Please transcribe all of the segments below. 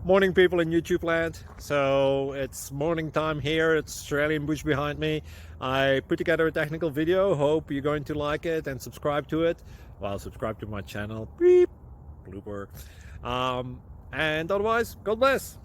Morning, people in YouTube land. So it's morning time here. It's Australian bush behind me. I put together a technical video. Hope you're going to like it and subscribe to it. Well, subscribe to my channel. Beep. Blooper. And otherwise, God bless.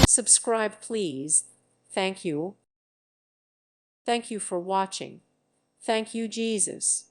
Subscribe, please. Thank you. Thank you for watching. Thank you, Jesus.